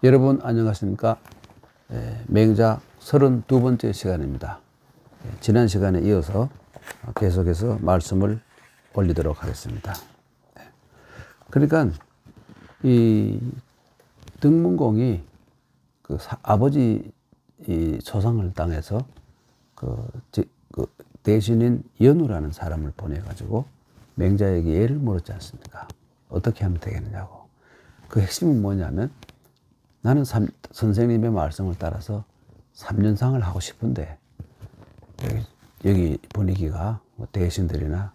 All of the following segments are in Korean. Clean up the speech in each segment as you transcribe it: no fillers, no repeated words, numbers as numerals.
여러분 안녕하십니까? 맹자 32번째 시간입니다. 지난 시간에 이어서 계속해서 말씀을 올리도록 하겠습니다. 그러니까 이 등문공이 그 아버지 이 초상을 땅에서 그 대신인 연우라는 사람을 보내가지고 맹자에게 예를 물었지 않습니까? 어떻게 하면 되겠느냐고. 그 핵심은 뭐냐면 나는 선생님의 말씀을 따라서 3년상을 하고 싶은데 여기 분위기가 뭐 대신들이나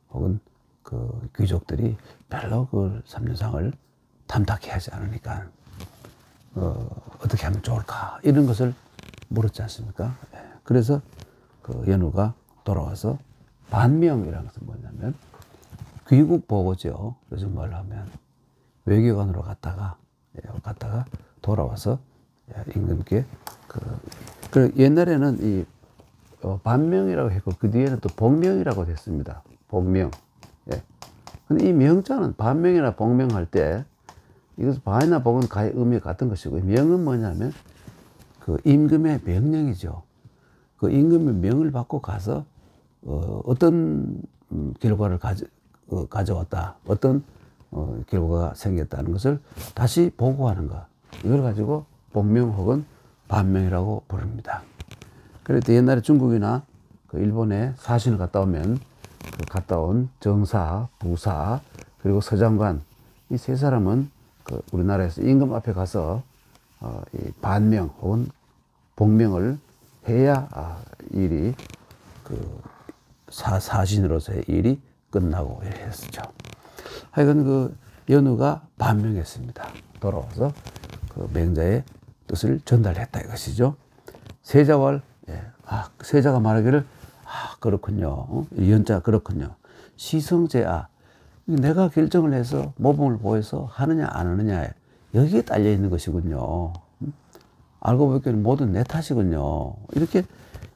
혹은 그 귀족들이 별로 그 3년상을 탐탁해 하지 않으니까 어떻게 하면 좋을까 이런 것을 물었지 않습니까? 그래서 그 연우가 돌아와서 반명이라는 것은 뭐냐면 귀국 보고죠. 요즘 말로 하면 외교관으로 갔다가 돌아와서 임금께 그 옛날에는 이 반명이라고 했고 그 뒤에는 또 복명이라고 됐습니다. 복명. 예. 근데 이 명자는 반명이나 복명할 때 이것은 반이나 복은 의미가 같은 것이고 명은 뭐냐면 그 임금의 명령이죠. 그 임금의 명을 받고 가서 어떤 결과를 가져왔다. 어떤 결과가 생겼다는 것을 다시 보고하는 것. 이걸 가지고 복명 혹은 반명이라고 부릅니다. 그래서 옛날에 중국이나 그 일본에 사신을 갔다 오면 그 갔다 온 정사, 부사, 그리고 서장관 이 세 사람은 그 우리나라에서 임금 앞에 가서 이 반명 혹은 복명을 해야 일이 그 사신으로서의 일이 끝나고 했었죠. 하여간 그 연우가 반명했습니다. 돌아와서 그 맹자의 뜻을 전달했다 이것이죠. 세자왈, 세자가 말하기를 그렇군요. 연자 그렇군요. 시성제아, 내가 결정을 해서 모범을 보여서 하느냐 안 하느냐 여기에 딸려 있는 것이군요. 알고 보니까 모든 내 탓이군요. 이렇게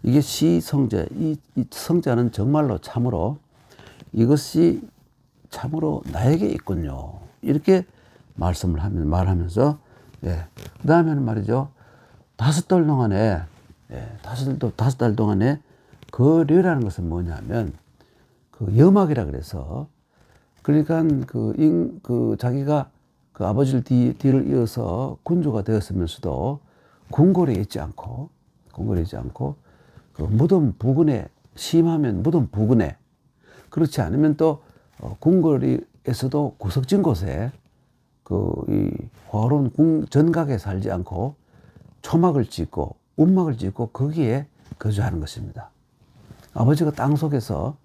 이게 시성제, 이 성자는 정말로 참으로 이것이 참으로 나에게 있군요. 이렇게 말하면서, 그 다음에는 말이죠. 다섯 달 동안에 거려라는 것은 뭐냐면, 그 염학이라 그래서, 그러니까 자기가 그 아버지를 뒤를 이어서 군주가 되었으면서도 궁궐에 있지 않고, 그 무덤 부근에, 심하면 무덤 부근에, 그렇지 않으면 또 궁궐에서도 구석진 곳에 이 화려한 전각에 살지 않고 초막을 짓고 움막을 짓고 거기에 거주하는 것입니다. 아버지가 땅 속에서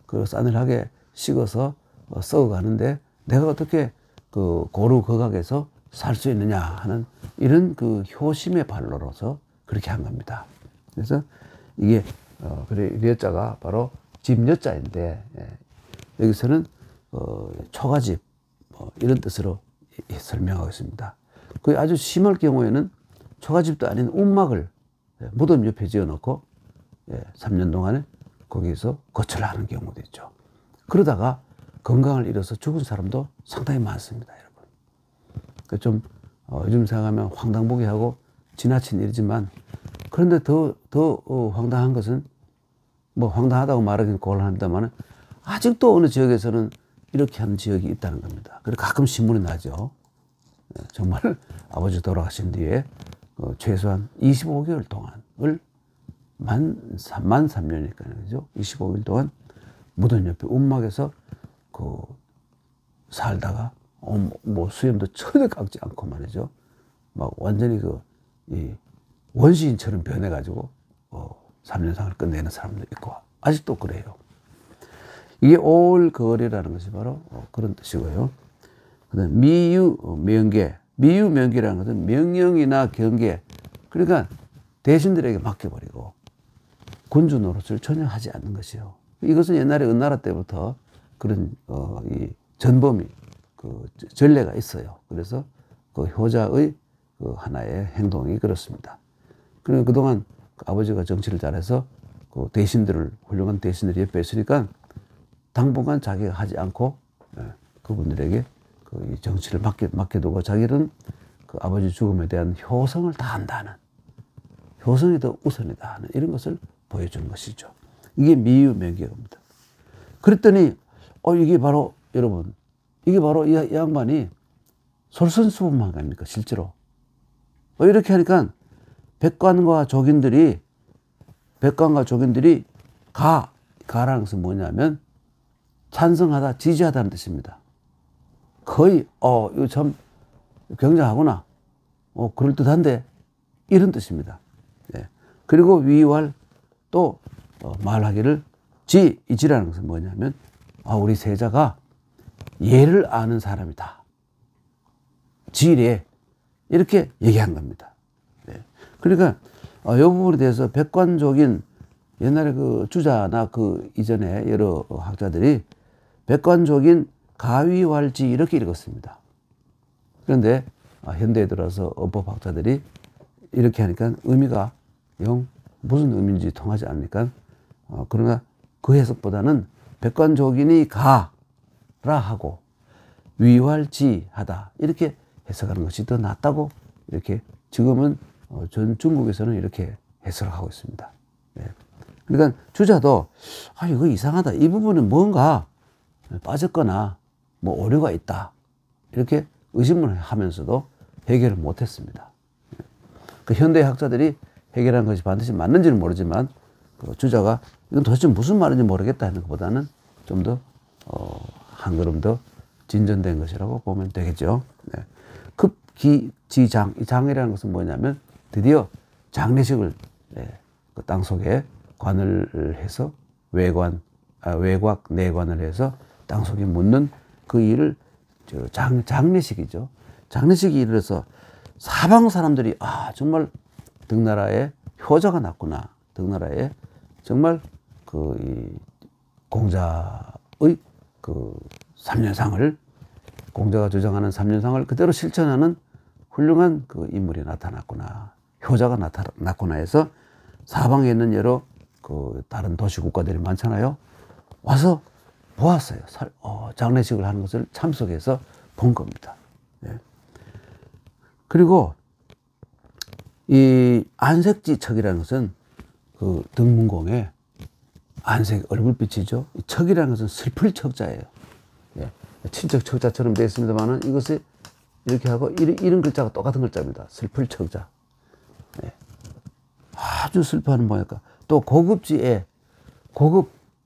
그 싸늘하게 식어서 썩어가는데 내가 어떻게 그 고루 거각에서 살 수 있느냐 하는 이런 그 효심의 발로로서 그렇게 한 겁니다. 그래서 이게 여자가 바로 집 여자인데 여기서는 초가집 이런 뜻으로 설명하고 있습니다. 그 아주 심할 경우에는 초가집도 아닌 움막을 무덤 옆에 지어놓고 3년 동안에 거기서 거처를 하는 경우도 있죠. 그러다가 건강을 잃어서 죽은 사람도 상당히 많습니다, 여러분. 좀 요즘 생각하면 황당보게 하고 지나친 일이지만 그런데 더 황당한 것은 뭐 황당하다고 말하기는 곤란합니다만 아직도 어느 지역에서는 이렇게 하는 지역이 있다는 겁니다. 그래서 가끔 신문이 나죠. 정말 아버지 돌아가신 뒤에 최소한 25개월 동안을 만 3년이니까요. 그죠? 25일 동안 무덤 옆에 움막에서 살다가 뭐 수염도 전혀 깎지 않고 말이죠. 막 완전히 이 원시인처럼 변해가지고 3년상을 끝내는 사람도 있고 아직도 그래요. 이게 올거리라는 것이 바로 그런 뜻이고요. 그다음 미유명계, 미유명계라는 것은 명령이나 경계, 그러니까 대신들에게 맡겨버리고 군주 노릇을 전혀 하지 않는 것이요. 이것은 옛날에 은나라 때부터 그런 이 전범이 그 전례가 있어요. 그래서 그 효자의 그 하나의 행동이 그렇습니다. 그리고 그동안 아버지가 정치를 잘해서 그 훌륭한 대신들이 옆에 있으니까 당분간 자기가 하지 않고 그분들에게 그 정치를 맡겨두고 자기는 그 아버지 죽음에 대한 효성을 다한다는, 효성이 더 우선이다 하는 이런 것을 보여준 것이죠. 이게 미유명기입니다. 그랬더니 이게 바로 여러분, 이게 바로 이 양반이 솔선수범한 거 아닙니까 실제로. 이렇게 하니까 백관과 조gin들이 가라는 것은 뭐냐면 찬성하다, 지지하다는 뜻입니다. 거의 이거 참 굉장하구나, 그럴듯한데, 이런 뜻입니다. 예. 그리고 위왈 또 말하기를 지라는 것은 뭐냐면 우리 세자가 예를 아는 사람이다, 지례, 이렇게 얘기한 겁니다. 예. 그러니까 이 부분에 대해서 백관족인, 옛날에 그 주자나 그 이전에 여러 학자들이 백관족인 가위왈지 이렇게 읽었습니다. 그런데 현대에 들어서 어법학자들이 이렇게 하니까 의미가 영 무슨 의미인지 통하지 않으니까 그러나 그 해석보다는 백관족인이 가라 하고 위왈지하다 이렇게 해석하는 것이 더 낫다고, 이렇게 지금은 전 중국에서는 이렇게 해석을 하고 있습니다. 네. 그러니까 주자도 이거 이상하다, 이 부분은 뭔가 빠졌거나 뭐 오류가 있다, 이렇게 의심을 하면서도 해결을 못했습니다. 그 현대 학자들이 해결한 것이 반드시 맞는지는 모르지만 그 주자가 이건 도대체 무슨 말인지 모르겠다 하는 것보다는 좀 더 한 걸음 더 진전된 것이라고 보면 되겠죠. 네. 급기지장, 이 장이라는 것은 뭐냐면 드디어 장례식을 그 땅속에 관을 해서 외곽 내관을 해서 땅속에 묻는 그 일을 장례식이죠. 장례식이 이르러서 사방 사람들이 정말 당나라에 효자가 났구나, 당나라에 정말 그 공자의 그 3년상을, 공자가 주장하는 3년상을 그대로 실천하는 훌륭한 그 인물이 나타났구나, 효자가 나타났구나 해서 사방에 있는 여러 그 다른 도시 국가들이 많잖아요. 와서 보았어요. 장례식을 하는 것을 참석해서 본 겁니다. 네. 그리고 이 안색지척이라는 것은 그 등문공에 안색, 얼굴빛이죠. 이 척이라는 것은 슬플 척자예요. 예. 친척 척자처럼 되어 있습니다만은 이것이 이렇게 하고 이런 글자가 똑같은 글자입니다. 슬플 척자. 예. 아주 슬퍼하는 모양이니까. 또 고급지에,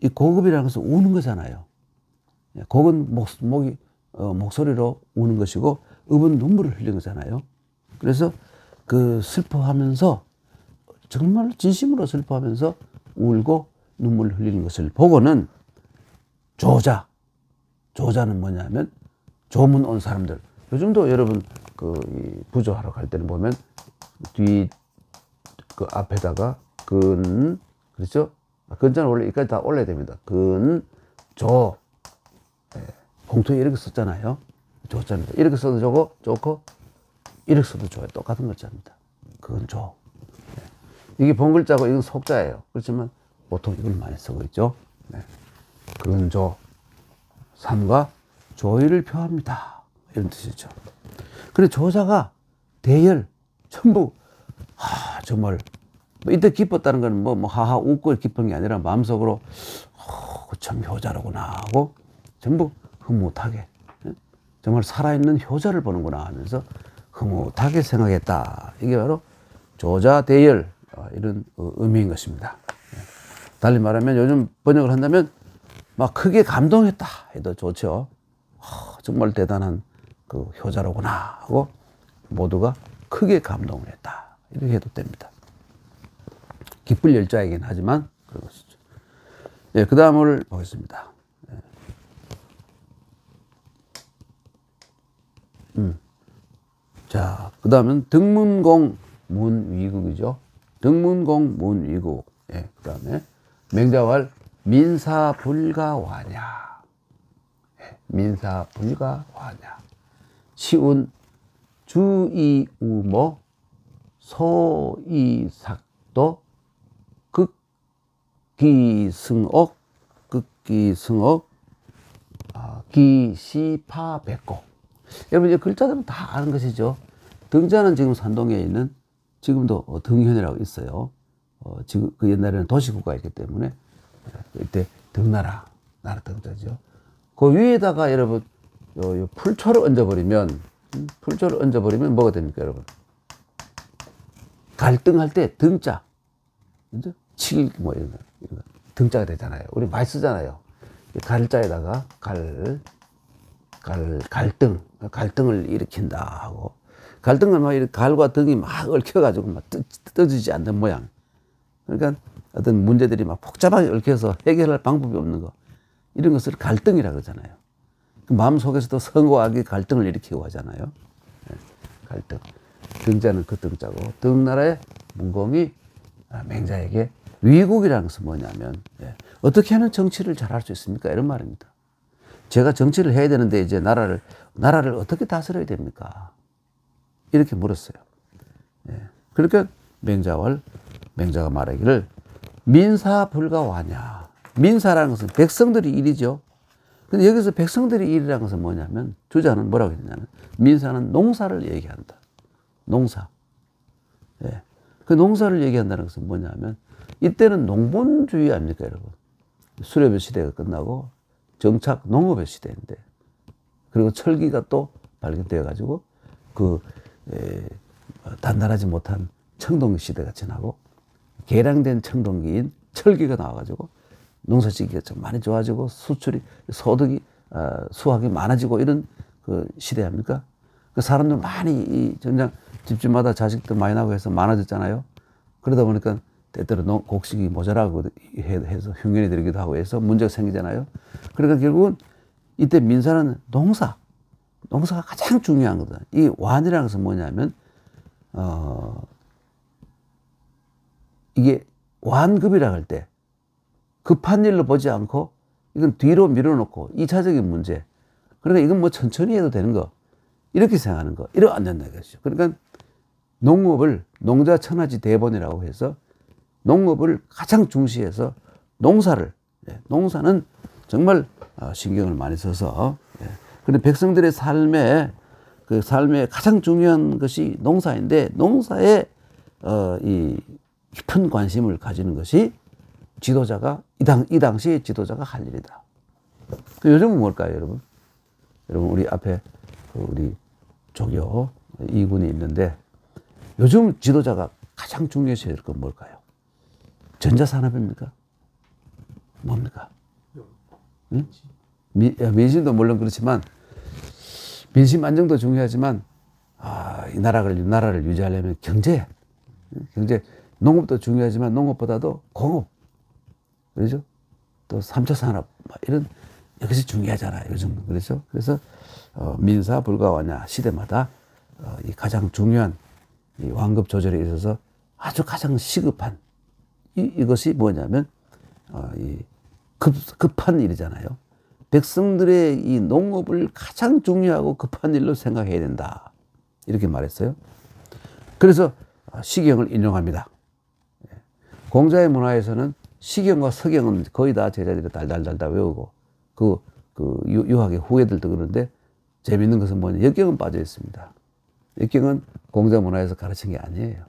이 고급이라는 것은 우는 거잖아요. 예. 곡은 목소리로 우는 것이고, 읍은 눈물을 흘리는 거잖아요. 그래서 그 슬퍼하면서, 정말 진심으로 슬퍼하면서 울고 눈물을 흘리는 것을 보고는 조자는 뭐냐면 조문 온 사람들. 요즘도 여러분 그 부조하러 갈 때는 보면 뒤 그 앞에다가 그렇죠? 근자는 원래 이까지 다 올려야 됩니다. 조. 봉투에 이렇게 썼잖아요. 조자입니다. 이렇게 써도 좋고 이렇게 써도 좋아요. 똑같은 글자입니다. 조. 이게 본글자고 이건 속자예요. 그렇지만 보통 이걸 많이 쓰고 있죠. 네. 조. 삼가 조의를 표합니다, 이런 뜻이죠. 그래, 조자가 대열 전부 정말 이때 기뻤다는 건 뭐 하하 웃고 기쁜 게 아니라 마음속으로 참 효자로구나 하고 전부 흐뭇하게, 정말 살아있는 효자를 보는구나 하면서 흐뭇하게 생각했다. 이게 바로 조자대열, 이런 의미인 것입니다. 달리 말하면 요즘 번역을 한다면 막 크게 감동했다 해도 좋죠. 정말 대단한 그 효자로구나 하고 모두가 크게 감동을 했다, 이렇게 해도 됩니다. 기쁠 열자이긴 하지만 그런 것이죠. 예, 그 다음을 보겠습니다. 자, 그 다음은 등문공 문위국이죠. 등문공 문위국. 예, 그 다음에 맹자왈 민사불가와냐. 예, 민사불가와냐. 시운 주이우모 소이삭도 극기승옥 기시파백고. 여러분, 이 글자들은 다 아는 것이죠. 등자는 지금 산동에 있는 지금도 등현이라고 있어요. 지금 그 옛날에는 도시국가였기 때문에 이때 등나라 나라 등자죠. 그 위에다가 여러분 요 풀초를 얹어버리면 뭐가 됩니까, 여러분? 갈등할 때 등자, 그죠? 뭐 이런 거 등자가 되잖아요. 우리 많이 쓰잖아요. 갈자에다가 갈등을 일으킨다 하고, 갈등은 막 이렇게 갈과 등이 막 얽혀가지고 막 떠지지 않는 모양. 그러니까 어떤 문제들이 막 복잡하게 얽혀서 해결할 방법이 없는 거, 이런 것을 갈등이라 그러잖아요. 그 마음 속에서도 선과 악이 갈등을 일으키고 하잖아요. 네, 갈등. 등자는 그 등자고, 등나라의 문공이 맹자에게 위국이라는 것은 뭐냐면, 어떻게 하면 정치를 잘할 수 있습니까? 이런 말입니다. 제가 정치를 해야 되는데 이제 나라를 어떻게 다스려야 됩니까? 이렇게 물었어요. 그러니까 맹자가 말하기를 민사불가와냐. 민사라는 것은 백성들이 일이죠. 근데 여기서 백성들이 일이라는 것은 뭐냐면, 주자는 뭐라고 했냐면, 민사는 농사를 얘기한다. 농사. 그 농사를 얘기한다는 것은 뭐냐면, 이때는 농본주의 아닙니까, 여러분? 수렵의 시대가 끝나고 정착 농업의 시대인데, 그리고 철기가 또 발견되어 가지고 단단하지 못한 청동기 시대가 지나고 개량된 청동기인 철기가 나와가지고 농사짓기가 좀 많이 좋아지고 소득이 수확이 많아지고 이런 그 시대 아닙니까? 그 사람들 많이 정작 집집마다 자식도 많이 나고 해서 많아졌잖아요. 그러다 보니까 때때로 곡식이 모자라고 해서 흉년이 들기도 하고 해서 문제가 생기잖아요. 그러니까 결국은 이때 민사는 농사가 가장 중요한 거다. 이 완이라는 것은 뭐냐면, 이게 완급이라고 할 때 급한 일로 보지 않고 이건 뒤로 밀어놓고 2차적인 문제. 그러니까 이건 뭐 천천히 해도 되는 거. 이렇게 생각하는 거. 이러면 안 된다는 것이죠. 그러니까 농업을 농자천하지 대본이라고 해서 농업을 가장 중시해서 농사는 정말 신경을 많이 써서, 그런데 백성들의 삶에 가장 중요한 것이 농사인데, 농사에 이 깊은 관심을 가지는 것이 지도자가 이 당시 지도자가 할 일이다. 요즘은 뭘까요, 여러분? 여러분 우리 앞에 우리 조교 2군이 있는데, 요즘 지도자가 가장 중요시 할 건 뭘까요? 전자산업입니까? 뭡니까? 응? 민심도 물론 그렇지만, 민심 안정도 중요하지만, 이 나라를 유지하려면 경제, 농업도 중요하지만 농업보다도 공업, 그렇죠? 또 3차 산업, 이런 이것이 중요하잖아요, 요즘. 그렇죠? 그래서 민사 불가와냐, 시대마다 이 가장 중요한 이 완급 조절에 있어서 아주 가장 시급한 이것이 뭐냐면, 이 급한 일이잖아요. 백성들의 이 농업을 가장 중요하고 급한 일로 생각해야 된다. 이렇게 말했어요. 그래서 시경을 인용합니다. 공자의 문화에서는 시경과 서경은 거의 다 제자들이 달달달달 외우고, 그 유학의 후예들도 그러는데, 재밌는 것은 뭐냐, 역경은 빠져 있습니다. 역경은 공자 문화에서 가르친 게 아니에요.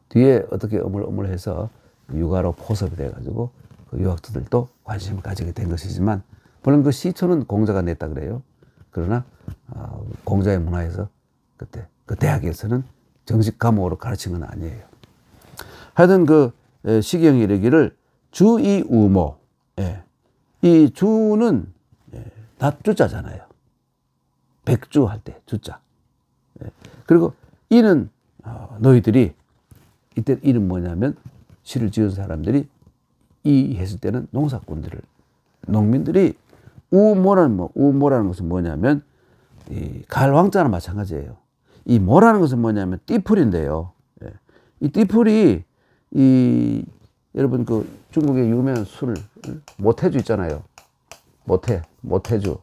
뒤에 어떻게 어물어물해서 육아로 포섭이 돼가지고 그 유학자들도 관심을 가지게 된 것이지만, 물론 그 시초는 공자가 냈다 그래요. 그러나 공자의 문화에서 그때 그 대학에서는 정식 과목으로 가르친 건 아니에요. 하여튼 시경이 이르기를 주이우모, 이 주는 납주자잖아요. 백주 할 때 주자. 그리고 이는 너희들이, 이때 이는 뭐냐면, 시를 지은 사람들이 이 했을 때는 농민들이 우모라는 것은 뭐냐면, 이 갈왕자나 마찬가지예요. 이 모라는 것은 뭐냐면 띠풀인데요. 이 띠풀이 여러분 중국의 유명한 술 모태주 있잖아요. 모태주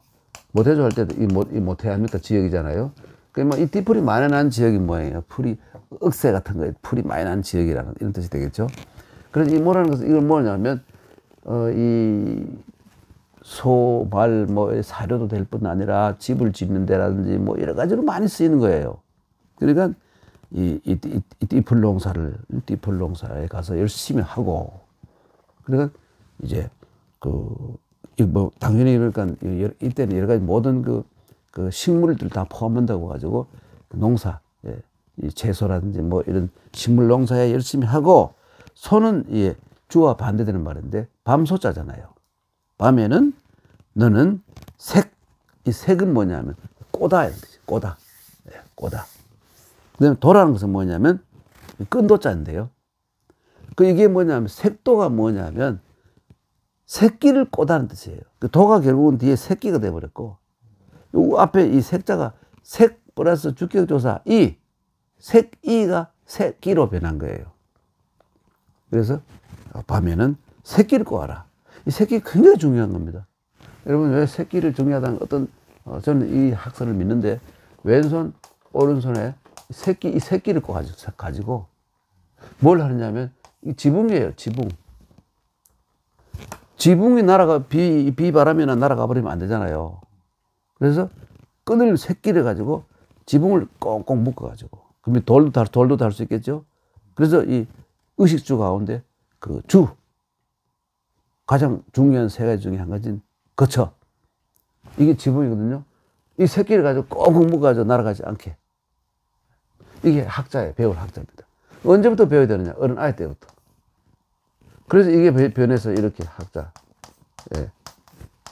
할 때도 이 모태 아닙니까? 지역이잖아요. 그러니까 이 띠풀이 많이 난 지역이 뭐예요? 풀이 억새 같은 거에 풀이 많이 난 지역이라는 이런 뜻이 되겠죠. 그래서 이 모라는 것은 이걸 뭐냐면, 이 소, 말, 사료도 될 뿐 아니라 집을 짓는 데라든지 여러 가지로 많이 쓰이는 거예요. 그러니까 이 띠풀 농사에 가서 열심히 하고, 그러니까 이제 뭐 당연히 그러니까 이때는 여러 가지 모든 그 식물들 다 포함한다고 가지고 농사, 이 채소라든지 뭐 이런 식물 농사에 열심히 하고, 소는 주와 반대되는 말인데 밤소자잖아요. 밤에는 너는 이 색은 뭐냐면 꼬다 이런 뜻이에요. 꼬다. 꼬다. 그다음에 도라는 것은 뭐냐면 끈도자인데요. 이게 뭐냐면 색도가 뭐냐면 새끼를 꼬다는 뜻이에요. 도가 결국은 뒤에 새끼가 돼버렸고, 요 앞에 이 색자가 색 플러스 주격조사 색이가 새끼로 변한 거예요. 그래서 밤에는 새끼를 꼬아라. 이 새끼 굉장히 중요한 겁니다. 여러분, 왜 새끼를 중요하다는 저는 이 학설을 믿는데, 왼손 오른손에 이 새끼를 가지고 뭘 하느냐면 이 지붕이에요. 지붕이 비바람이나 날아가 버리면 안 되잖아요. 그래서 끈을 새끼를 가지고 지붕을 꽁꽁 묶어 가지고, 그러면 돌도 달 수 있겠죠. 그래서 이 의식주 가운데 가장 중요한 세 가지 중에 한 가지는 거처. 이게 지붕이거든요. 이 새끼를 가지고 꽁꽁 묶어 가지고 날아가지 않게. 이게 배울 학자입니다. 언제부터 배워야 되느냐? 어른 아이 때부터. 그래서 이게 변해서 이렇게 학자.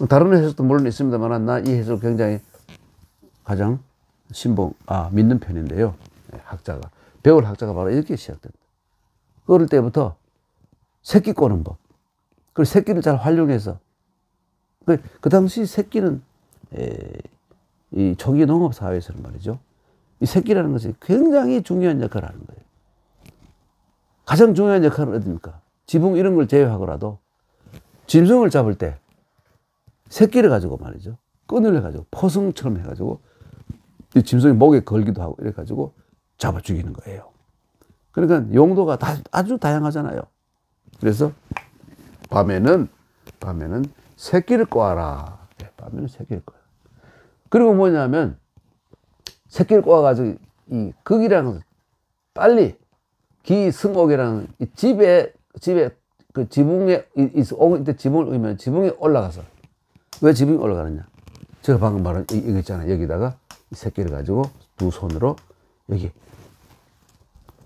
다른 해석도 물론 있습니다만, 나 이 해석 굉장히 가장 믿는 편인데요. 배울 학자가 바로 이렇게 시작된다. 어릴 때부터 새끼 꼬는 법. 그리고 새끼를 잘 활용해서. 그 당시 새끼는, 이 초기 농업 사회에서는 말이죠. 이 새끼라는 것이 굉장히 중요한 역할을 하는 거예요. 가장 중요한 역할은 어디입니까? 지붕 이런 걸 제외하고라도 짐승을 잡을 때 새끼를 가지고 말이죠. 끈을 가지고 포승처럼 해가지고 이 짐승이 목에 걸기도 하고 이래 가지고 잡아 죽이는 거예요. 그러니까 용도가 아주 다양하잖아요. 그래서 밤에는 새끼를 꼬아라. 밤에는 새끼를 꼬아라. 그리고 뭐냐면 새끼를 꼬아가지고 이 극이라는 것은 빨리 기승옥이라는 이 집에 그 지붕에 지붕을 의면 지붕에 올라가서. 왜 지붕에 올라가느냐? 제가 방금 말한 이거 있잖아요. 여기다가 이 새끼를 가지고 두 손으로 여기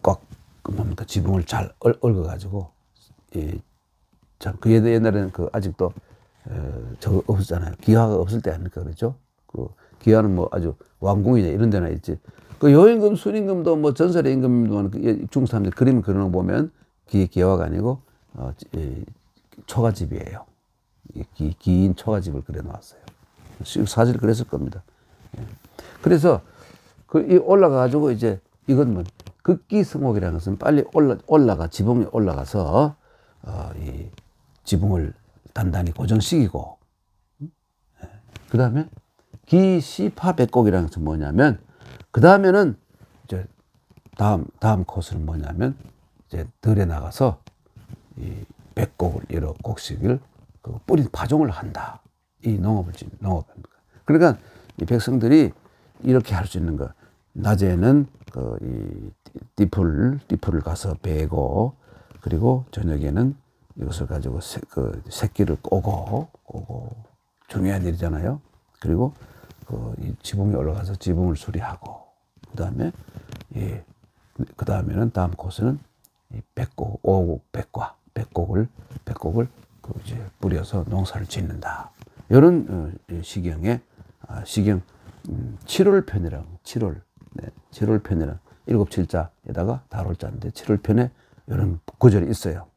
꽉 뭡니까 지붕을 잘 얽어가지고, 참 그 옛날에는 아직도 저거 없었잖아요. 기와가 없을 때 아닙니까, 그렇죠? 기와는 뭐 아주 왕궁이나 이런 데나 있지. 여임금, 순임금도 뭐 전설의 임금도 중국 사람들 그림 그리는 거 보면 기와가 아니고 초가집이에요. 긴 초가집을 그려놨어요. 사실 그랬을 겁니다. 그래서 이 올라가가지고 이제 이건 뭐 극기승옥이라는 것은 빨리 지붕에 올라가서 이 지붕을 단단히 고정시키고, 그 다음에 기시파백곡이라는 것은 뭐냐면, 그 다음에는 이제 다음 코스는 뭐냐면 이제 들에 나가서 이 백곡을 여러 곡식을 뿌린 파종을 한다. 이 농업입니다. 그러니까 이 백성들이 이렇게 할 수 있는 거. 낮에는 이 띠풀을 가서 베고, 그리고 저녁에는 이것을 가지고 새끼를 꼬고 중요한 일이잖아요. 그리고 이 지붕에 올라가서 지붕을 수리하고, 그 다음에는 다음 코스는 이 백곡을 이제 뿌려서 농사를 짓는다. 이런 시경 7월편이라고 7월편이라는 7자에다가 달월자인데 7월편에 이런 구절이 있어요.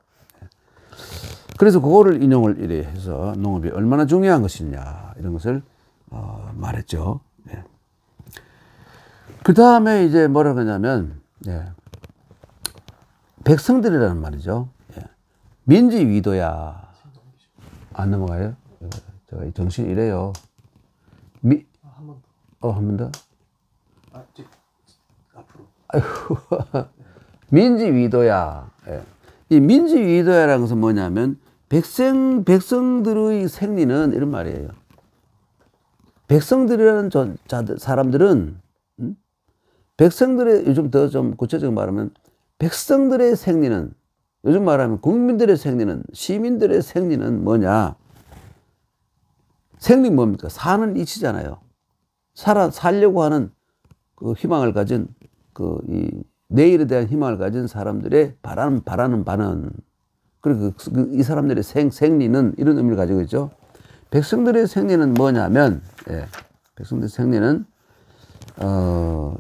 그래서 그거를 인용을 이래 해서 농업이 얼마나 중요한 것이냐 이런 것을 말했죠. 그 다음에 이제 뭐라고 하냐면 백성들이라는 말이죠. 민지위도야. 안 넘어가요? 제가 정신이 이래요. 한 번 더. 한 번 더? 앞으로. 아이고. 민지위도야. 이 민지위도야라는 것은 뭐냐면 백성들의 생리는 이런 말이에요. 백성들이라는 사람들은 백성들의, 요즘 더 좀 구체적으로 말하면 백성들의 생리는, 요즘 말하면 국민들의 생리는, 시민들의 생리는 뭐냐? 생리 뭡니까? 사는 이치잖아요. 살려고 하는 그 희망을 가진, 이 내일에 대한 희망을 가진 사람들의 바라는 바는, 그리고 이 사람들의 생리는 이런 의미를 가지고 있죠. 백성들의 생리는 뭐냐면, 예, 백성들의 생리는,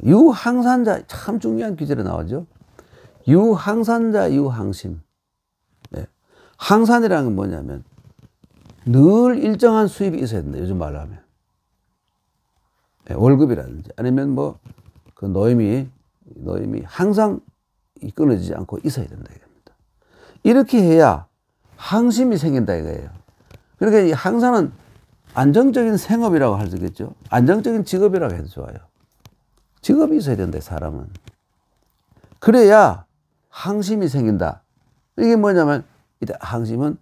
유항산자, 참 중요한 기절에 나오죠. 유항산자, 유항심. 예. 항산이라는 건 뭐냐면, 늘 일정한 수입이 있어야 된다. 요즘 말로 하면. 예, 월급이라든지, 아니면 뭐, 그 노임이 항상 끊어지지 않고 있어야 된다. 이겁니다. 이렇게 해야 항심이 생긴다 이거예요. 그러니까 이 항산은 안정적인 생업이라고 할 수 있겠죠. 안정적인 직업이라고 해도 좋아요. 직업이 있어야 된다, 사람은. 그래야 항심이 생긴다. 이게 뭐냐면, 항심은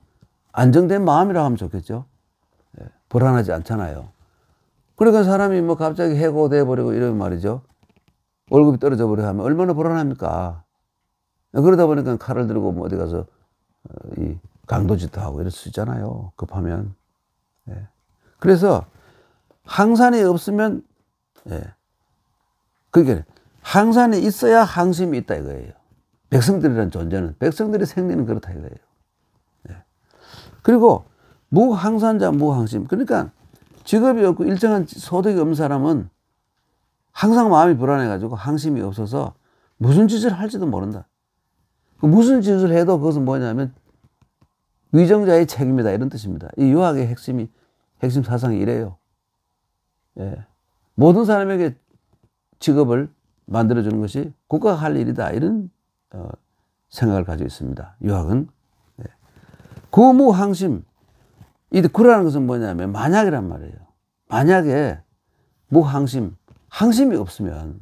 안정된 마음이라고 하면 좋겠죠. 예, 불안하지 않잖아요. 그러니까 사람이 뭐 갑자기 해고돼 버리고 이러면 말이죠. 월급이 떨어져 버리고 하면 얼마나 불안합니까? 그러다 보니까 칼을 들고 뭐 어디 가서 이 강도짓도 하고 이럴 수 있잖아요. 급하면. 예. 그래서 항산이 없으면, 예. 그게 항산이 있어야 항심이 있다 이거예요. 백성들이라는 존재는, 백성들의 생리는 그렇다 이거예요. 예. 그리고 무항산자 무항심. 그러니까 직업이 없고 일정한 소득이 없는 사람은 항상 마음이 불안해가지고 항심이 없어서 무슨 짓을 할지도 모른다. 무슨 짓을 해도 그것은 뭐냐면 위정자의 책임이다 이런 뜻입니다. 이 유학의 핵심 사상이 이래요. 예. 모든 사람에게 직업을 만들어주는 것이 국가가 할 일이다 이런 생각을 가지고 있습니다. 유학은. 예. 구무항심. 이 구라는 것은 뭐냐면 만약이란 말이에요. 만약에 무항심, 항심이 없으면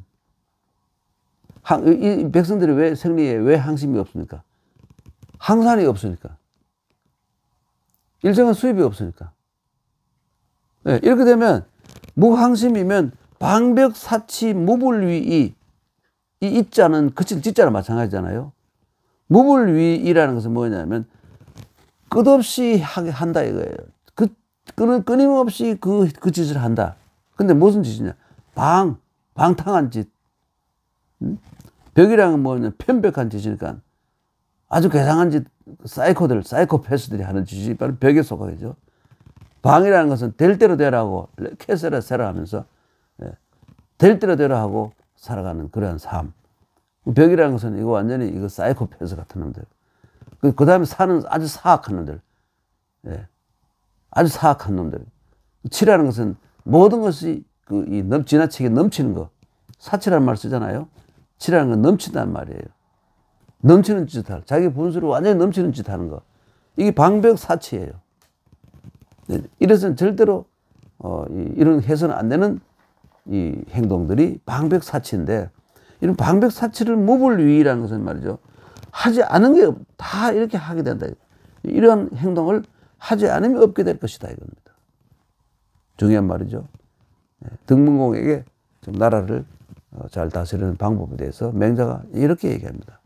이 백성들이 왜 생리에 왜 항심이 없습니까? 항산이 없으니까. 일정한 수입이 없으니까. 네, 이렇게 되면 무항심이면 방벽사치 무불위이, 이 입자는 그칠 지자랑 마찬가지잖아요. 무불위이라는 것은 뭐냐면 끝없이 한다 이거예요. 끊임없이 그 짓을 한다. 근데 무슨 짓이냐? 방탕한 짓. 벽이라는 건 뭐냐? 편벽한 짓이니까 아주 괴상한 짓, 사이코패스들이 하는 짓이 바로 벽에 속하겠죠. 방이라는 것은 될 대로 되라고, 캐세라 세라 하면서, 될 대로 되라 하고 살아가는 그러한 삶. 벽이라는 것은 이거 완전히 이거 사이코패스 같은 놈들. 그 다음에 사는 아주 사악한 놈들. 예. 아주 사악한 놈들. 치라는 것은 모든 것이 지나치게 넘치는 거. 사치라는 말 쓰잖아요. 치라는 건 넘친다는 말이에요. 넘치는 짓 할. 자기 분수를 완전히 넘치는 짓 하는 거. 이게 방벽사치예요. 네. 이래서는 절대로, 이런 해서는 안 되는 이 행동들이 방벽사치인데, 이런 방벽사치를 무불위이라는 것은 말이죠. 하지 않은 게 다 이렇게 하게 된다. 이런 행동을 하지 않으면 없게 될 것이다 이겁니다. 중요한 말이죠. 등문공에게 좀 나라를 잘 다스리는 방법에 대해서 맹자가 이렇게 얘기합니다.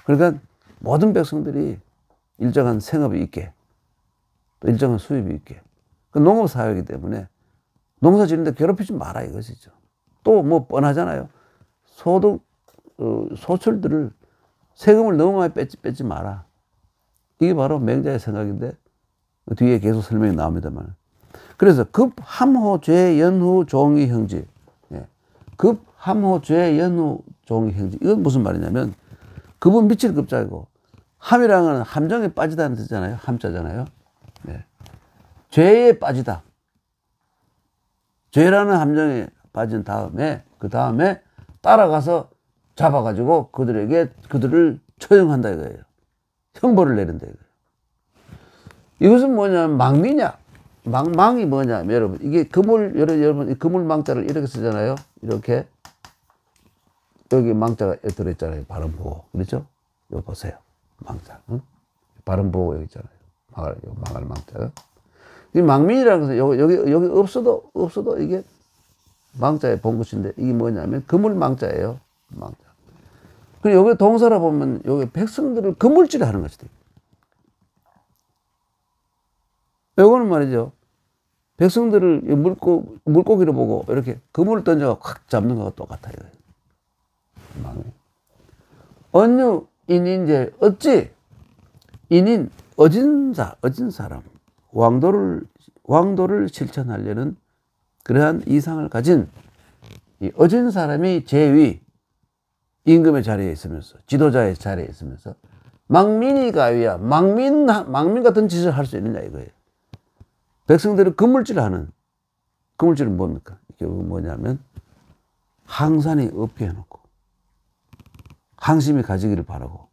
그러니까 모든 백성들이 일정한 생업이 있게, 또 일정한 수입이 있게. 그 농업사회이기 때문에 농사 지는데 괴롭히지 마라 이것이죠. 또 뭐 뻔하잖아요. 소출들을 세금을 너무 많이 뺏지 마라. 이게 바로 맹자의 생각인데 뒤에 계속 설명이 나옵니다만. 그래서 급, 함호, 죄, 연후, 종이, 형지. 예. 급, 함호, 죄, 연후, 종이, 형지. 이건 무슨 말이냐면 급은 미칠 급자이고 함이라는 건 함정에 빠지다는 뜻이잖아요. 함자잖아요. 예. 죄에 빠지다. 죄라는 함정에 빠진 다음에 그 다음에 따라가서 잡아가지고 그들을 처형한다 이거예요. 형벌을 내린다 이거예요. 이것은 뭐냐면 망미냐. 망이 뭐냐면 여러분 이게 여러분 그물 망자를 이렇게 쓰잖아요. 이렇게 여기 망자가 들어있잖아요. 발음 보호. 그렇죠? 이거 보세요. 망자. 응? 발음 보호 여기 있잖아요. 망할 망자. 이 망민이라는 것은 여기 없어도 이게 망자에 본 것인데 이게 뭐냐면 그물망자예요. 망자. 그리고 여기 동사라 보면 여기 백성들을 그물질을 하는 것이 돼요. 요거는 말이죠. 백성들을 물고기를 보고 이렇게 그물을 던져서 확 잡는 거가 똑같아요. 언유 인인제 어찌 인인 어진 사람 왕도를 실천하려는 그러한 이상을 가진 이 어진 사람이 제위 임금의 자리에 있으면서 지도자의 자리에 있으면서 망민이 가위야 망민 같은 짓을 할 수 있느냐 이거예요. 백성들을 그물질은 뭡니까? 이게 뭐냐면 항산이 없게 해놓고 항심이 가지기를 바라고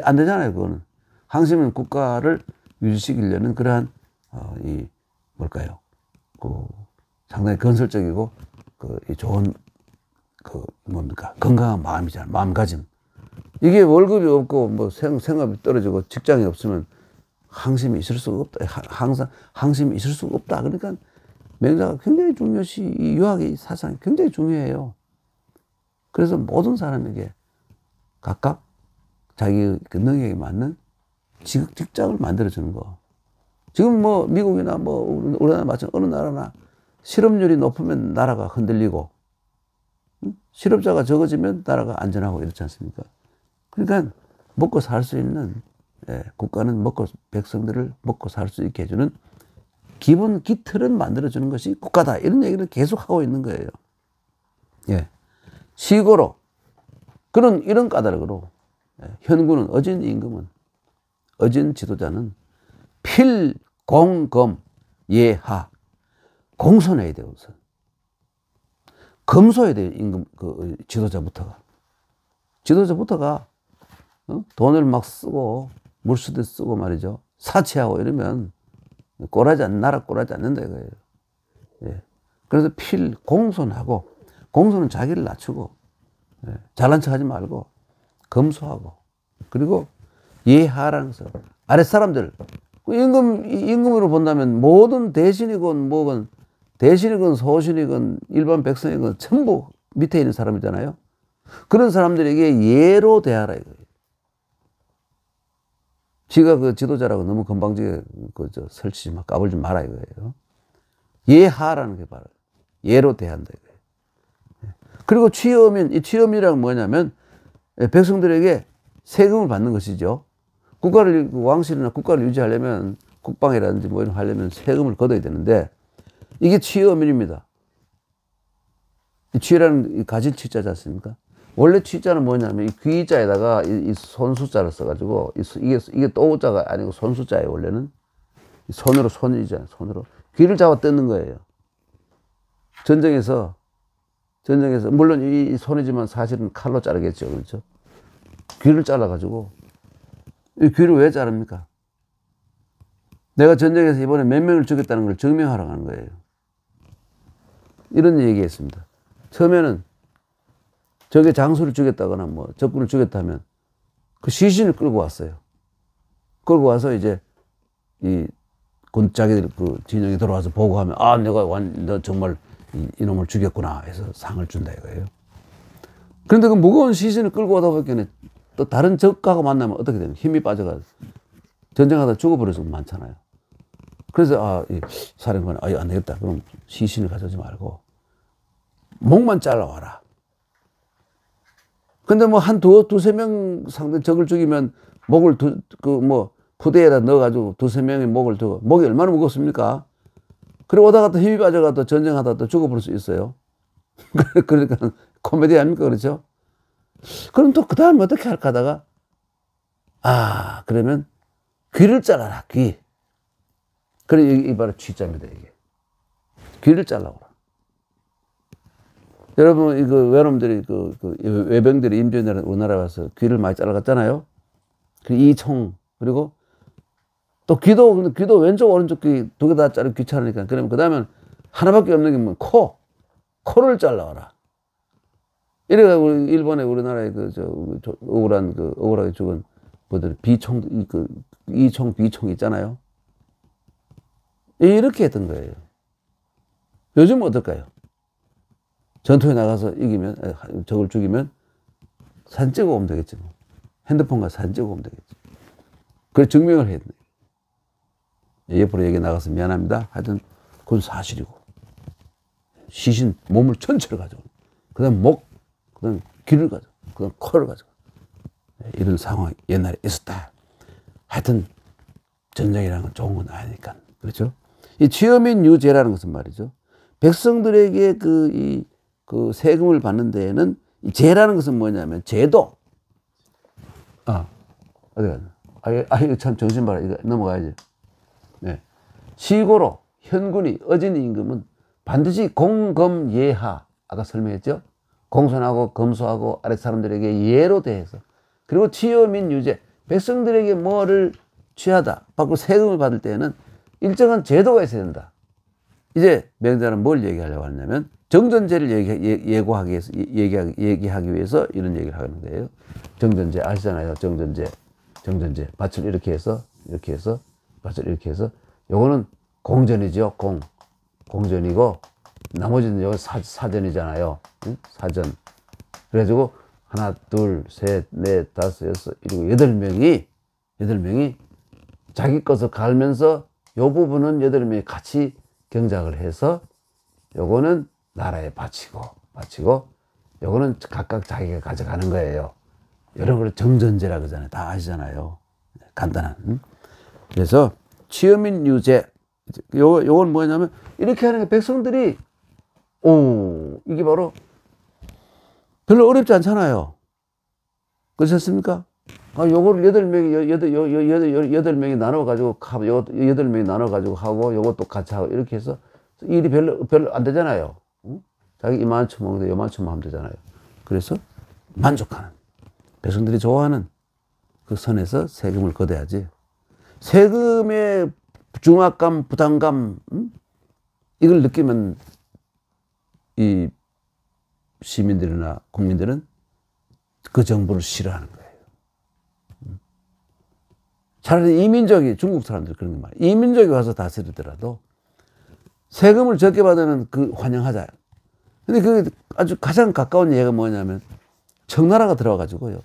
안 되잖아요. 그거는 항심은 국가를 유지시키려는 그러한 이 뭘까요? 상당히 건설적이고 좋은 뭡니까? 건강한 마음이잖아요. 마음가짐. 이게 월급이 없고 뭐 생업이 떨어지고 직장이 없으면 항심이 있을 수가 없다. 항상 항심이 있을 수가 없다. 그러니까 맹자가 굉장히 중요시 이 유학의 사상이 굉장히 중요해요. 그래서 모든 사람에게 각각 자기 그 능력에 맞는 직장을 만들어주는 거. 지금 뭐 미국이나 뭐 우리나라 마찬가지 어느 나라나 실업률이 높으면 나라가 흔들리고 실업자가 적어지면 나라가 안전하고 이렇지 않습니까? 그러니까 먹고 살 수 있는 국가는 백성들을 먹고 살 수 있게 해주는 기본 기틀은 만들어주는 것이 국가다. 이런 얘기를 계속 하고 있는 거예요. 시고로 이런 까닭으로 현군은 어진 임금은 어진 지도자는 필공검 예하 공손해야 돼요. 우선 검소해야 돼요. 임금 지도자부터가 돈을 막 쓰고 물수도 쓰고 말이죠. 사치하고 이러면 나라 꼴하지 않는다 이거예요. 그래서 공손하고 공손은 자기를 낮추고 잘난 척하지 말고 검소하고 그리고 예하라는 것은 아랫사람들 임금으로 본다면 모든 대신이건 뭐건 대신이건 소신이건 일반 백성이건 전부 밑에 있는 사람이잖아요. 그런 사람들에게 예로 대하라 이거예요. 지가 그 지도자라고 너무 건방지게 설치지 마, 까불지 마라 이거예요. 예하라는 게 바로 예로 대한다 이거예요. 그리고 이 취엄이란 뭐냐면 백성들에게 세금을 받는 것이죠. 왕실이나 국가를 유지하려면 국방이라든지 뭐 이런 거 하려면 세금을 걷어야 되는데 이게 취엄일입니다. 이 취라는 가질 취자지 않습니까? 원래 취자는 뭐냐면 이 귀자에다가 이 손수자를 써가지고 이게 또자가 아니고 손수자예요. 원래는 손으로 손이잖아요. 손으로 귀를 잡아 뜯는 거예요. 전쟁에서 물론 이 손이지만 사실은 칼로 자르겠죠. 그렇죠? 귀를 잘라가지고 이 귀를 왜 자릅니까? 내가 전쟁에서 이번에 몇 명을 죽였다는 걸 증명하러 가는 거예요. 이런 얘기했습니다. 처음에는 적의 장수를 죽였다거나 뭐 적군을 죽였다면 그 시신을 끌고 왔어요. 끌고 와서 이제 자기들 그 진영에 들어와서 보고하면 너 정말 이놈을 죽였구나 해서 상을 준다 이거예요. 그런데 그 무거운 시신을 끌고 오다 보니까 또 다른 적하고 만나면 어떻게 되면 힘이 빠져가 전쟁하다 죽어버릴 수가 많잖아요. 그래서 이 사령관은 안 되겠다. 그럼 시신을 가져오지 말고 목만 잘라와라. 근데 뭐 두세 명 상대 적을 죽이면 목을 부대에다 넣어가지고 두세 명의 목을 두고 목이 얼마나 무겁습니까? 그리고 오다가 또 힘이 빠져가 또 전쟁하다 또 죽어버릴 수 있어요. 그러니까 코미디 아닙니까? 그렇죠? 그럼 또 그 다음에 어떻게 할까 하다가 그러면 귀를 잘라라. 귀. 그래 이 바로 취자입니다. 이게 귀를 잘라오라. 여러분 이거 외놈들이 외병들이 임진왜란에 우리나라에 와서 귀를 많이 잘라갔잖아요. 이총 그리고 또 귀도 왼쪽 오른쪽 귀 두 개 다 자르기 귀찮으니까 그러면 그 다음엔 하나밖에 없는 게 뭐 코를 잘라와라. 이래가지고 일본에 우리나라에 억울하게 죽은 뭐들 이총 비총 있잖아요. 이렇게 했던 거예요. 요즘은 어떨까요? 전투에 나가서 이기면, 적을 죽이면 사진 찍어 오면 되겠지. 뭐. 핸드폰과 사진 찍어 오면 되겠지. 그래 증명을 해야 돼. 옆으로 얘기 나가서 미안합니다. 하여튼 그건 사실이고. 시신 몸을 전체를 가져오. 그 다음 목, 그 다음 귀를 가져오. 그 다음 코를 가져오. 이런 상황이 옛날에 있었다. 하여튼 전쟁이라는 건 좋은 건 아니니까. 그렇죠? 이 취여민 유제라는 것은 말이죠. 백성들에게 그 세금을 받는 데에는 이 제라는 것은 뭐냐면 제도. 어디 가냐. 이거 참 정신 봐라. 이거 넘어가야지. 네. 시고로 현군이 어진이 임금은 반드시 공검예하. 아까 설명했죠? 공손하고 검소하고 아랫 사람들에게 예로 대해서. 그리고 취여민 유제. 백성들에게 뭐를 취하다. 받고 세금을 받을 때에는 일정한 제도가 있어야 된다. 이제 명자는 뭘 얘기하려고 하냐면 정전제를 얘기하기 위해서 이런 얘기를 하는 거예요. 정전제 아시잖아요. 정전제. 밭을 이렇게 해서 밭을 이렇게 해서 요거는 공전이죠. 공전이고 나머지는 요거 사전이잖아요. 응? 사전. 그래가지고 하나, 둘, 셋, 넷, 다섯, 여섯, 일곱, 여덟 명이 자기 것을 갈면서 요 부분은 여덟 명이 같이 경작을 해서 요거는 나라에 바치고 요거는 각각 자기가 가져가는 거예요. 이런 걸 정전제라고 하잖아요. 다 아시잖아요. 간단한. 응? 그래서 취여민 유제 요건 뭐냐면 이렇게 하는 게 백성들이 이게 바로 별로 어렵지 않잖아요. 그렇습니까? 요거를 여덟 명이 나눠가지고, 여덟 명이 나눠가지고 하고, 요것도 같이 하고, 이렇게 해서 일이 별로 안 되잖아요. 응? 자기 이만큼 먹는데 요만큼 하면 되잖아요. 그래서 만족하는, 백성들이 좋아하는 그 선에서 세금을 걷어야지. 세금의 중압감, 부담감, 이걸 느끼면 이 시민들이나 국민들은 그 정부를 싫어하는 거예요. 차라리 이민족이, 중국 사람들 그런 거 말이에요. 이민족이 와서 다스리더라도 세금을 적게 받으면 그 환영하자. 근데 그 아주 가장 가까운 예가 뭐냐면 청나라가 들어와가지고요.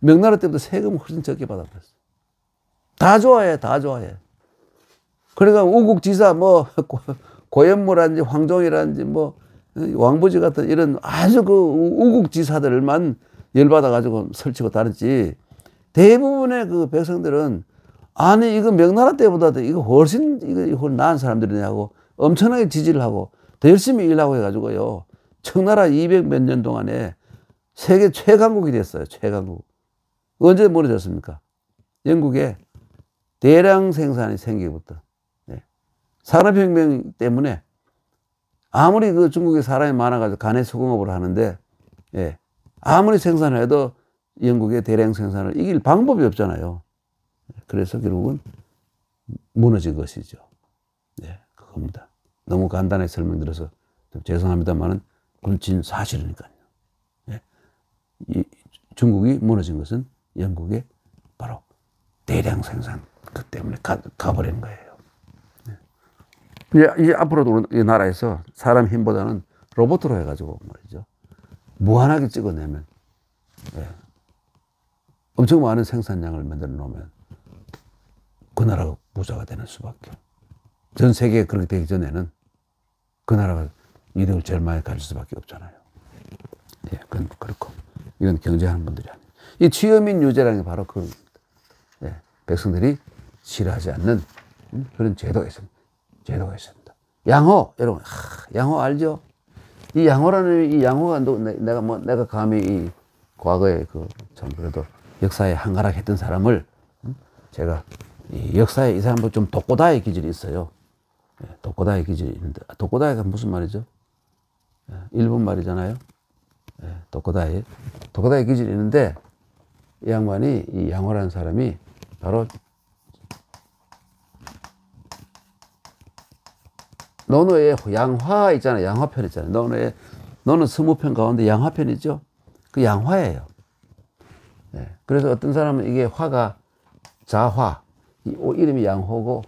명나라 때부터 세금을 훨씬 적게 받아버렸어요. 다 좋아해. 그러니까 우국지사 뭐 고현무라든지 황종이라든지 뭐 왕부지 같은 이런 아주 그 우국지사들만 열받아가지고 설치고 다녔지. 대부분의 그 백성들은 아니 이거 명나라 때보다도 이거 훨씬 이거 나은 사람들이냐고 엄청나게 지지를 하고 더 열심히 일하고 해가지고요. 청나라 200 몇 년 동안에 세계 최강국이 됐어요. 최강국. 언제 무너졌습니까? 영국에 대량 생산이 생기고부터. 네. 산업혁명 때문에 아무리 그 중국에 사람이 많아가지고 간의 수공업을 하는데, 예. 아무리 생산을 해도 영국의 대량 생산을 이길 방법이 없잖아요. 그래서 결국은 무너진 것이죠. 네, 그겁니다. 너무 간단하게 설명드려서 좀 죄송합니다만은 그건 진 사실이니까요. 네. 이 중국이 무너진 것은 영국의 바로 대량 생산 그 때문에 가버린 거예요. 이제 앞으로도 이 나라에서 사람 힘보다는 로봇으로 해가지고 말이죠. 무한하게 찍어내면, 예. 엄청 많은 생산량을 만들어 놓으면 그 나라가 부자가 되는 수밖에. 전 세계에 그렇게 되기 전에는 그 나라가 이득을 제일 많이 가질 수밖에 없잖아요. 예, 그건 그렇고. 이건 경제하는 분들이 아니에요. 이 취여민 유제라는 게 바로 그런 겁니다. 예, 백성들이 싫어하지 않는 그런 제도가 있습니다. 양호, 여러분, 양호 알죠? 이 양호가 내가 감히 이 과거에 참 그래도 역사에 한가락했던 사람을 제가 이 역사에 이 사람도 좀 독고다의 기질이 있어요. 예, 독고다의 기질이 있는데 독고다이가 무슨 말이죠? 예, 일본 말이잖아요. 예, 독고다이 기질이 있는데 이 양반이 이 양호라는 사람이 바로 논어의 양화 있잖아요. 양화편 있잖아요. 논어 20편 가운데 양화편 있죠? 그 양화예요. 네. 그래서 어떤 사람은 이게 화가 자화, 이름이 양호고,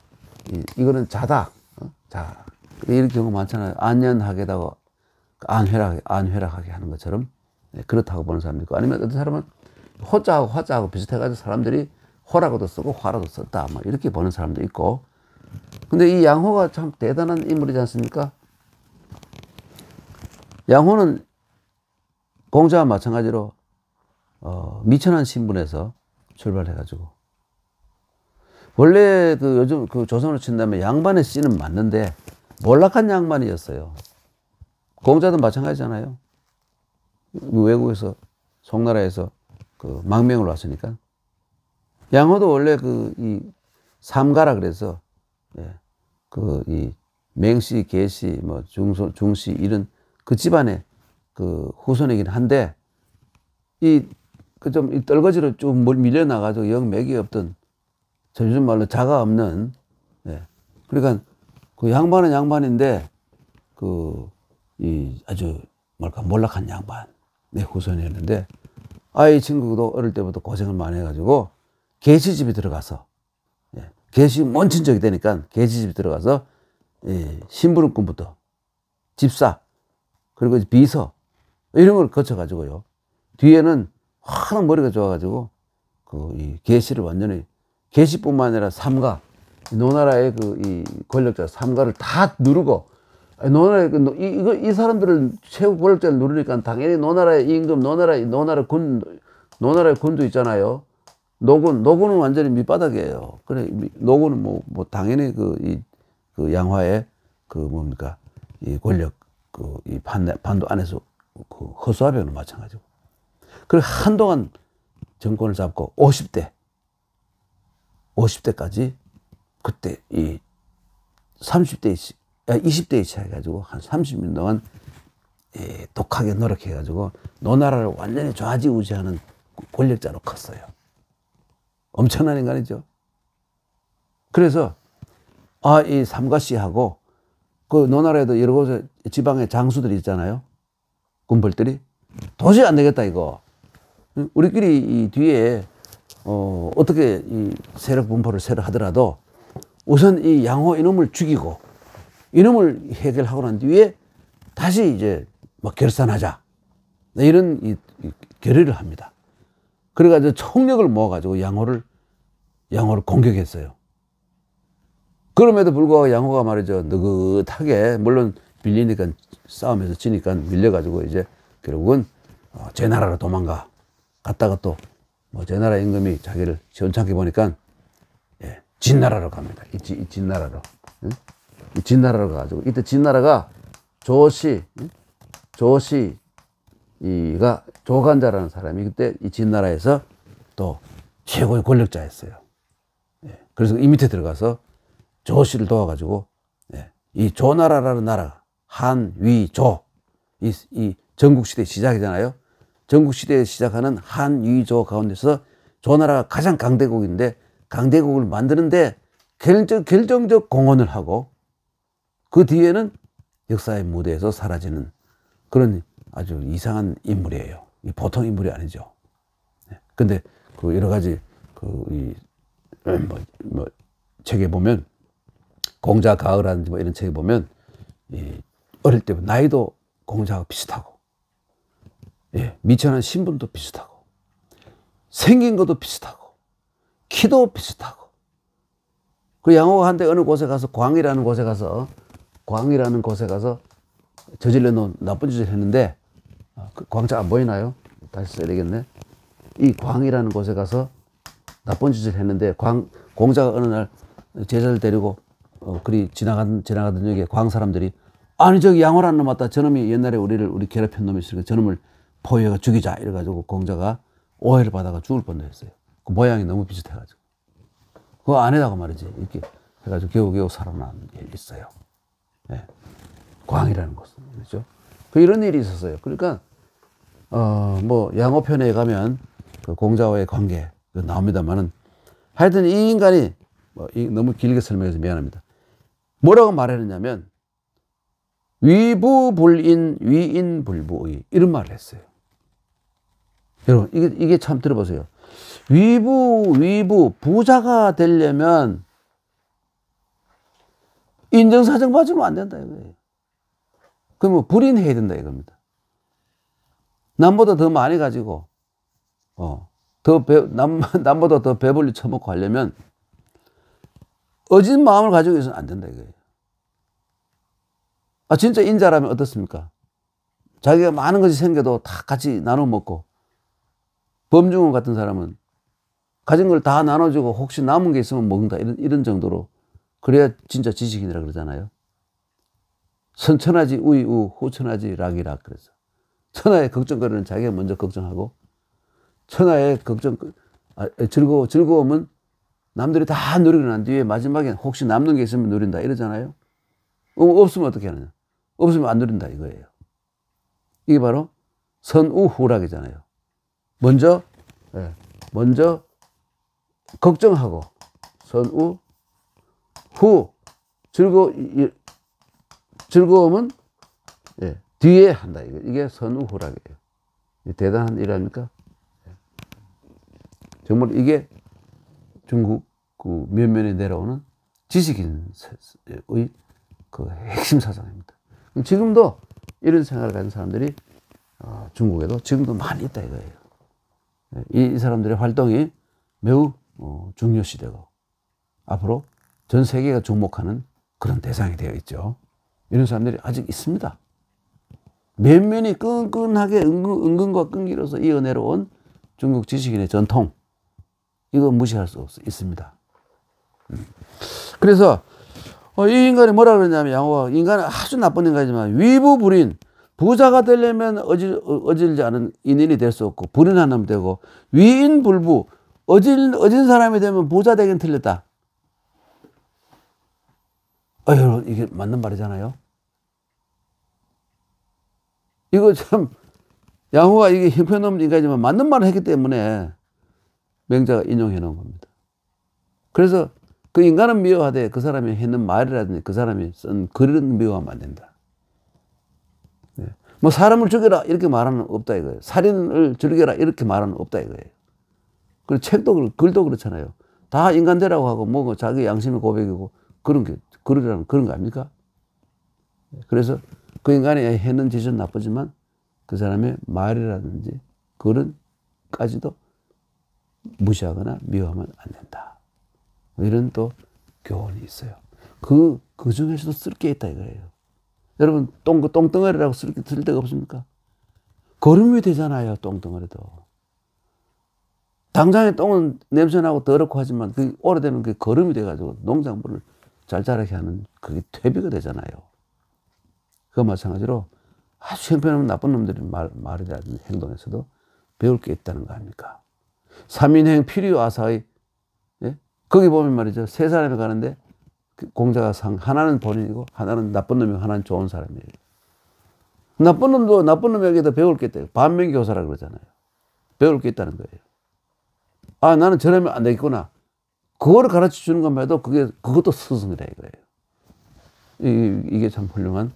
이거는 자다. 자. 이런 경우 많잖아요. 안연하게다가 안회락하게 하는 것처럼 그렇다고 보는 사람도 있고, 아니면 어떤 사람은 호자하고 화자하고 비슷해가지고 사람들이 호라고도 쓰고 화라도 썼다, 뭐 이렇게 보는 사람도 있고. 근데 이 양호가 참 대단한 인물이지 않습니까? 양호는 공자와 마찬가지로 미천한 신분에서 출발해가지고, 원래 그 요즘 그 조선으로 친다면 양반의 씨는 맞는데 몰락한 양반이었어요. 공자도 마찬가지잖아요. 외국에서 송나라에서 그 망명을 왔으니까. 양호도 원래 그 이 삼가라 그래서 그 이 맹씨, 계씨, 뭐 중씨 이런 그 집안의 그 후손이긴 한데, 이 그 좀 떨거지로 쭉 밀려나가지고 영 맥이 없던, 요즘 말로 자가 없는, 그러니까 그 양반은 양반인데 그 이 아주 뭘까 몰락한 양반의 후손이었는데, 이 친구도 어릴 때부터 고생을 많이 해가지고 계시집에 들어가서, 계시 먼 친척이 되니까 계시집에 들어가서 심부름꾼부터 집사, 그리고 비서 이런 걸 거쳐가지고요, 뒤에는 확 머리가 좋아가지고 그 이 계시를 완전히, 계시뿐만 아니라 삼가, 노나라의 그 이 권력자 삼가를 다 누르고, 노나라의 이 사람들을 최고 권력자를 누르니까 당연히 노나라의 임금, 노나라의 군도 있잖아요. 노군은 완전히 밑바닥이에요. 그래, 노군은 뭐 당연히 그 양화의 그 뭡니까 이 권력 이 반도 안에서 그 허수아비는 마찬가지고. 그리고 한동안 정권을 잡고 50대까지 그때 이 20대에 취해가지고 한 30년 동안 독하게 노력해가지고 노나라를 완전히 좌지우지하는 권력자로 컸어요. 엄청난 인간이죠. 그래서 이 삼가씨하고 그 노나라에도 여러 곳에 지방의 장수들이 있잖아요. 군벌들이 도저히 안 되겠다 이거. 우리끼리 이 뒤에 어떻게 이 세력 분포를 새로 하더라도 우선 이 양호 이놈을 죽이고 이놈을 해결하고 난 뒤에 다시 이제 뭐 결산하자, 이런 이 결의를 합니다. 그래가지고 총력을 모아가지고 양호를 공격했어요. 그럼에도 불구하고 양호가 말이죠, 느긋하게, 물론 밀리니까 싸움에서 지니까 밀려가지고 이제 결국은 제 나라로 갔다가 또 뭐 제 나라 임금이 자기를 시원찮게 보니까 진나라로 갑니다. 이 진나라로. 응? 이 진나라로 가가지고, 이때 진나라가 조간자라는 사람이 그때 이 진나라에서 또 최고의 권력자였어요. 그래서 이 밑에 들어가서 조씨를 도와가지고 이 조나라라는 나라, 한위조, 이 전국시대 시작이잖아요. 전국시대에 시작하는 한위조 가운데서 조나라가 가장 강대국인데, 강대국을 만드는데 결정적 공헌을 하고, 그 뒤에는 역사의 무대에서 사라지는 그런 아주 이상한 인물이에요. 보통 인물이 아니죠. 근데 그 여러 가지 책에 보면, 공자 가을라든지 뭐 이런 책에 보면 어릴 때 나이도 공자하고 비슷하고, 미천한 신분도 비슷하고, 생긴 것도 비슷하고, 키도 비슷하고. 그 양호가 한때 어느 곳에 가서 광이라는 곳에 가서 저질러 놓은 나쁜 짓을 했는데, 그 광자 안 보이나요? 다시 써야 되겠네. 이 광이라는 곳에 가서 나쁜 짓을 했는데, 공자가 어느 날 제자를 데리고 그리 지나가던 중에 광 사람들이, 아니 저기 양호라는 놈 왔다, 저놈이 옛날에 우리 괴롭힌 놈이 있으니까 저놈을 포위해가 죽이자, 이래가지고 공자가 오해를 받아가 죽을 뻔도 했어요. 그 모양이 너무 비슷해가지고. 그거 아니라고 말이지. 이렇게 해가지고 겨우겨우 살아난 게 있어요. 광이라는 곳은. 그렇죠? 이런 일이 있었어요. 그러니까 뭐 양호편에 가면 그 공자와의 관계 나옵니다만은, 하여튼 이 인간이 너무 길게 설명해서 미안합니다. 뭐라고 말했느냐면, 위부불인 위인불부의, 이런 말을 했어요. 여러분 이게 참 들어보세요. 위부 부자가 되려면 인정사정 봐주면 안 된다 이거예요. 그러면 불인해야 된다 이겁니다. 남보다 더 많이 가지고 남보다 더 배불리 처먹고 하려면 어진 마음을 가지고 있으면 안 된다 이거예요. 진짜 인자라면 어떻습니까? 자기가 많은 것이 생겨도 다 같이 나눠 먹고, 범중은 같은 사람은 가진 걸 다 나눠주고 혹시 남은 게 있으면 먹는다 이런 정도로, 그래야 진짜 지식인이라 그러잖아요. 선천하지 우이우 후천하지 락이락. 그래서 천하의 걱정거리는 자기가 먼저 걱정하고, 천하의 즐거움은 남들이 다 누리고 난 뒤에 마지막에 혹시 남는 게 있으면 누린다 이러잖아요. 없으면 어떻게 하느냐? 없으면 안 누린다 이거예요. 이게 바로 선우후락이잖아요. 먼저 걱정하고, 선우, 후, 즐거움은 뒤에 한다. 이게 선우후락이에요. 대단한 일 아닙니까? 정말 이게 중국 그 면면에 내려오는 지식인의 그 핵심 사상입니다. 지금도 이런 생각을 가진 사람들이 중국에도 지금도 많이 있다 이거예요. 이 사람들의 활동이 매우 중요시되고 앞으로 전 세계가 주목하는 그런 대상이 되어 있죠. 이런 사람들이 아직 있습니다. 면면이 끈끈하게 은근과 끈기로서 이어내려온 중국 지식인의 전통, 이거 무시할 수 있습니다. 그래서 이 인간이 뭐라 그러냐면, 양호가 인간은 아주 나쁜 인간이지만 위부불인, 부자가 되려면 어질지 않은 인인이 될 수 없고 불인한 놈이 되고, 위인불부, 어진 사람이 되면 부자 되긴 틀렸다. 여러분, 이게 맞는 말이잖아요. 이거 참 양호가 이게 형편없는 인간이지만 맞는 말을 했기 때문에 명자가 인용해 놓은 겁니다. 그래서 그 인간은 미워하되 그 사람이 했는 말이라든지 그 사람이 쓴 글은 미워하면 안 된다. 뭐 사람을 죽여라 이렇게 말하는 없다 이거예요. 살인을 즐겨라 이렇게 말하는 없다 이거예요. 그리고 책도 글도 그렇잖아요. 다 인간되라고 하고 뭐 자기 양심의 고백이고 그런 게 글이라는 그런 거 아닙니까? 그래서 그 인간이 했는 짓은 나쁘지만 그 사람의 말이라든지 글은까지도 무시하거나 미워하면 안 된다. 이런 또 교훈이 있어요. 그 중에서도 쓸 게 있다 이거예요. 여러분, 똥덩어리라고 쓸 데가 없습니까? 거름이 되잖아요, 똥덩어리도. 당장에 똥은 냄새나고 더럽고 하지만 그 오래되면 그 거름이 돼가지고 농작물을 잘 자라게 하는 그게 퇴비가 되잖아요. 그 마찬가지로 아주 형편없는 나쁜 놈들의 말이라든지 행동에서도 배울 게 있다는 거 아닙니까? 삼인행 필요아사의, 거기 보면 말이죠. 세 사람이 가는데 공자가 하나는 본인이고 하나는 나쁜 놈이고 하나는 좋은 사람이에요. 나쁜 놈도 나쁜 놈에게도 배울 게 있대요. 반면교사라 그러잖아요. 배울 게 있다는 거예요. 나는 저러면 안 되겠구나. 그거를 가르쳐 주는 것만 해도 그것도 스승이라 이거예요. 이게 참 훌륭한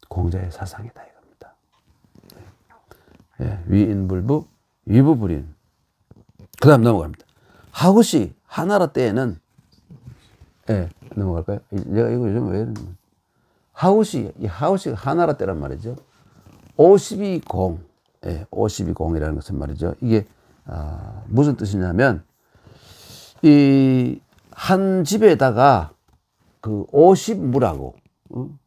공자의 사상이다 이겁니다. 위인불부, 위부불인. 그 다음 넘어갑니다. 하구시, 하나라 때에는, 넘어갈까요? 내가 이거 요즘 왜 이러는 하구시, 이 하구시가 하나라 때란 말이죠. 52공, 52공이라는 것은 말이죠. 이게, 무슨 뜻이냐면, 이, 한 집에다가 그 50무라고,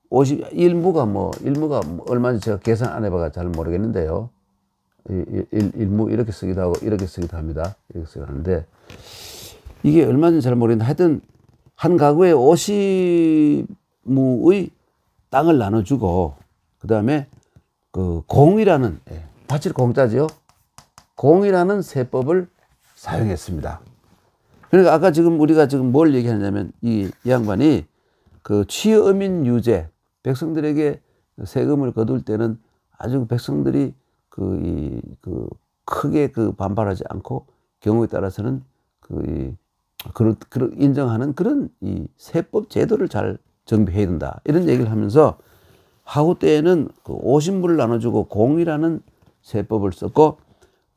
51무가 얼마인지 제가 계산 안 해봐가 잘 모르겠는데요. 일무 이렇게 쓰기도 하고 이렇게 쓰기도 합니다. 이렇게 쓰기도 하는데 이게 얼마인지 잘 모르겠는데 하여튼 한 가구에 50무의 땅을 나눠주고 그 다음에 그 공이라는 밭을 공짜죠. 공이라는 세법을 사용했습니다. 그러니까 아까 우리가 뭘 얘기하냐면 이 양반이 그 취어민 유제, 백성들에게 세금을 거둘 때는 아주 백성들이 크게 반발하지 않고 경우에 따라서는 그런 인정하는 그런 이 세법 제도를 잘 정비해야 된다. 이런 얘기를 하면서 하구 때에는 그 50무를 나눠주고 공이라는 세법을 썼고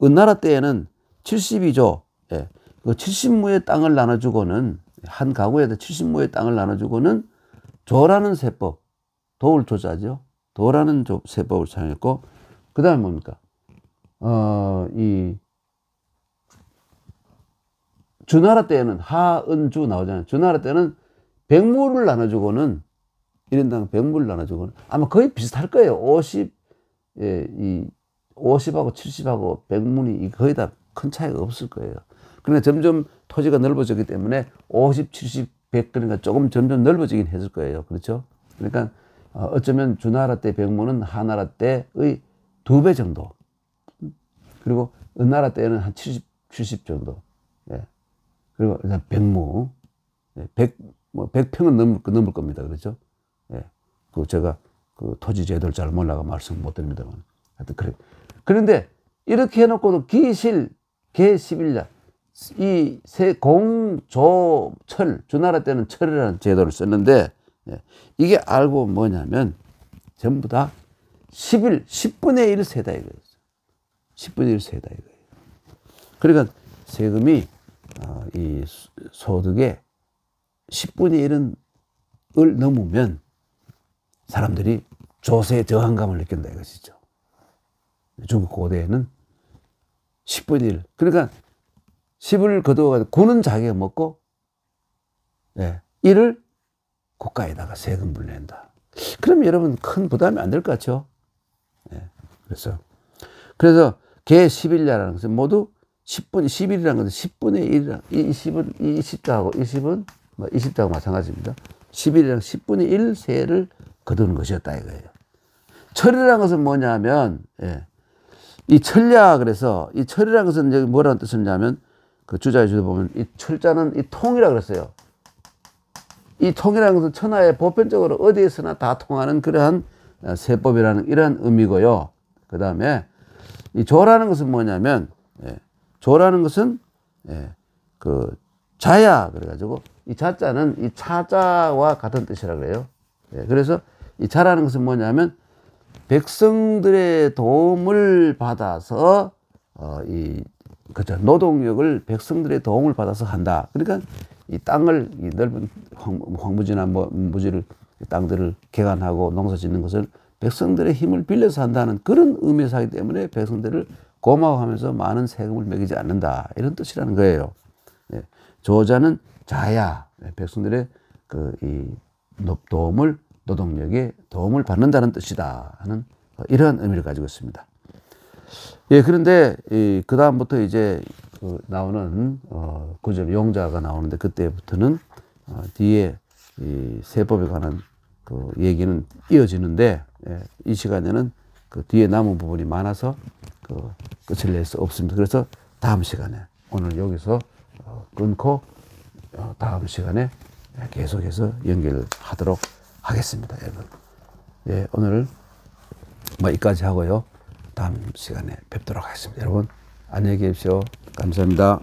은나라 때에는 72조, 그 70무의 땅을 나눠주고는 한 가구에다 70무의 땅을 나눠주고는 조라는 세법, 도울 조자죠. 도라는 세법을 사용했고, 그 다음에 뭡니까? 이 주나라 때에는 하은주 나오잖아요. 주나라 때는 백물을 나눠주고는 1인당 백물을 나눠주고는 아마 거의 비슷할 거예요. 50하고 70하고 백문이 거의 다 큰 차이가 없을 거예요. 그러나 점점 토지가 넓어졌기 때문에 50, 70, 100 그러니까 조금 점점 넓어지긴 했을 거예요. 그렇죠? 그러니까 어쩌면 주나라 때 백문은 하나라 때의 2배 정도. 그리고 은나라 때는 한 70 정도. 예. 그리고 일단 백무. 예. 100평은 넘을 겁니다. 그렇죠? 예. 제가 토지 제도를 잘 몰라가 말씀 못 드립니다만. 하여튼 그래. 그런데 이렇게 해놓고도 개 11년, 이 공조철, 주나라 때는 철이라는 제도를 썼는데, 예. 이게 알고 뭐냐면 전부 다 10분의 1 세다 이거예요. 10분의 1 세다 이거예요. 그러니까 세금이 이 소득의 10분의 1을 넘으면 사람들이 조세에 저항감을 느낀다 이것이죠. 중국 고대에는 10분의 1. 그러니까 10을 거두어가지고 9는 자기가 먹고, 예, 1을 국가에다가 세금을 낸다. 그럼 여러분 큰 부담이 안 될 것 같죠? 예, 그래서 개 11냐라는 것은 모두 11이라는 것은 10분의 1이라, 20은 20자하고 20은 20자하고 마찬가지입니다. 11이랑 10분의 1 세를 거두는 것이었다 이거예요. 철이라는 것은 뭐냐면, 예, 이 철야, 그래서 이 철이라는 것은 여기 뭐라는 뜻이냐면, 그 주자에 보면 이 철자는 이 통이라 그랬어요. 이 통이라는 것은 천하에 보편적으로 어디에서나 다 통하는 그러한 세법이라는 이러한 의미고요. 그 다음에 이 조라는 것은 뭐냐면, 예, 조라는 것은, 예, 그 자야 그래가지고 이 자자는 이 차자와 같은 뜻이라 그래요. 예, 그래서 이 자라는 것은 뭐냐면 백성들의 도움을 받아서 그죠, 노동력을 백성들의 도움을 받아서 한다. 그러니까 이 땅을, 이 넓은 황무지나 무지를, 땅들을 개간하고 농사 짓는 것을 백성들의 힘을 빌려서 한다는 그런 의미에서 하기 때문에 백성들을 고마워하면서 많은 세금을 매기지 않는다. 이런 뜻이라는 거예요. 예, 조자는 자야, 백성들의 도움을, 노동력에 도움을 받는다는 뜻이다 하는 이러한 의미를 가지고 있습니다. 예, 그런데 그 다음부터 이제 나오는 구절 용자가 나오는데 그때부터는 뒤에 이 세법에 관한 그 얘기는 이어지는데, 예, 이 시간에는 그 뒤에 남은 부분이 많아서 끝을 낼 수 없습니다. 그래서 다음 시간에 오늘 여기서 끊고 다음 시간에 계속해서 연결하도록 하겠습니다, 여러분. 예, 오늘 여기까지 하고요. 다음 시간에 뵙도록 하겠습니다. 여러분, 안녕히 계십시오. 감사합니다.